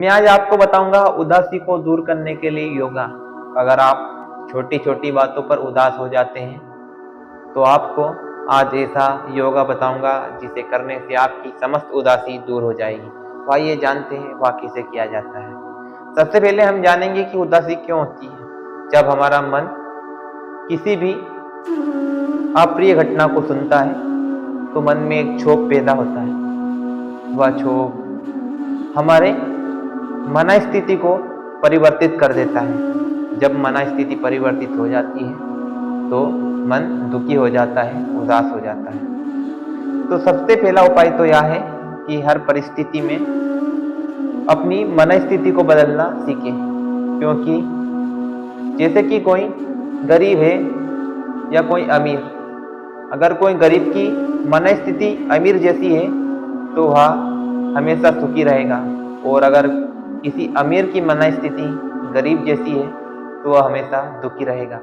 मैं आज आपको बताऊंगा उदासी को दूर करने के लिए योगा। अगर आप छोटी छोटी बातों पर उदास हो जाते हैं तो आपको आज ऐसा योगा बताऊंगा जिसे करने से आपकी समस्त उदासी दूर हो जाएगी। तो आइए जानते हैं वह कैसे किया जाता है। सबसे पहले हम जानेंगे कि उदासी क्यों होती है। जब हमारा मन किसी भी अप्रिय घटना को सुनता है तो मन में एक क्षोभ पैदा होता है। वह क्षोभ हमारे मन स्थिति को परिवर्तित कर देता है। जब मन स्थिति परिवर्तित हो जाती है तो मन दुखी हो जाता है, उदास हो जाता है। तो सबसे पहला उपाय तो यह है कि हर परिस्थिति में अपनी मन स्थिति को बदलना सीखें। क्योंकि जैसे कि कोई गरीब है या कोई अमीर, अगर कोई गरीब की मन स्थिति अमीर जैसी है तो वह हमेशा सुखी रहेगा, और अगर किसी अमीर की मन स्थिति गरीब जैसी है तो वह हमेशा दुखी रहेगा।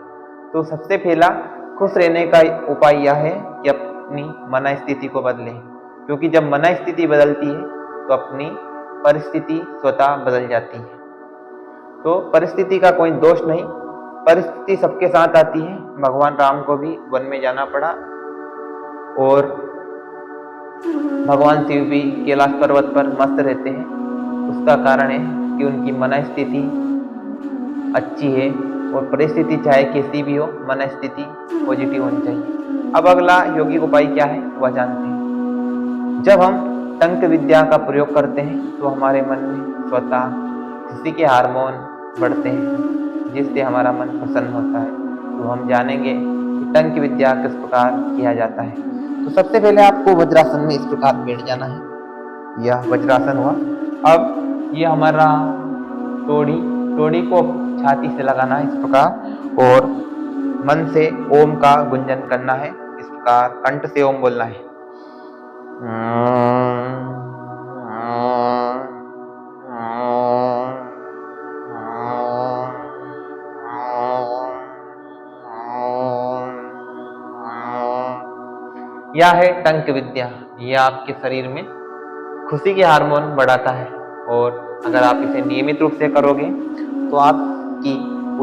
तो सबसे पहला खुश रहने का उपाय यह है कि अपनी मन स्थिति को बदलें। क्योंकि जब मन स्थिति बदलती है तो अपनी परिस्थिति स्वतः बदल जाती है। तो परिस्थिति का कोई दोष नहीं, परिस्थिति सबके साथ आती है। भगवान राम को भी वन में जाना पड़ा और भगवान शिव भी कैलाश पर्वत पर मस्त रहते हैं। उसका कारण है कि उनकी मन स्थिति अच्छी है, और परिस्थिति चाहे कैसी भी हो, मन स्थिति पॉजिटिव होनी चाहिए। अब अगला यौगिक उपाय क्या है वह जानते हैं। जब हम टंक विद्या का प्रयोग करते हैं तो हमारे मन में स्वतः खुशी के हार्मोन बढ़ते हैं, जिससे हमारा मन प्रसन्न होता है। तो हम जानेंगे कि टंक विद्या किस प्रकार किया जाता है। तो सबसे पहले आपको वज्रासन में इस प्रकार बैठ जाना है। यह वज्रासन हुआ। अब ये हमारा टोड़ी टोड़ी को छाती से लगाना है इस प्रकार, और मन से ओम का गुंजन करना है। इस प्रकार कंठ से ओम बोलना है। यह है टंक विद्या। यह आपके शरीर में खुशी के हार्मोन बढ़ाता है, और अगर आप इसे नियमित रूप से करोगे तो आपकी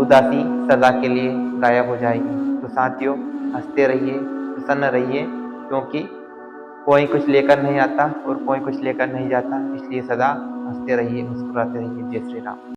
उदासी सदा के लिए गायब हो जाएगी। तो साथियों, हंसते रहिए, प्रसन्न रहिए, क्योंकि कोई कुछ लेकर नहीं आता और कोई कुछ लेकर नहीं जाता। इसलिए सदा हंसते रहिए, मुस्कुराते रहिए। जय श्री राम।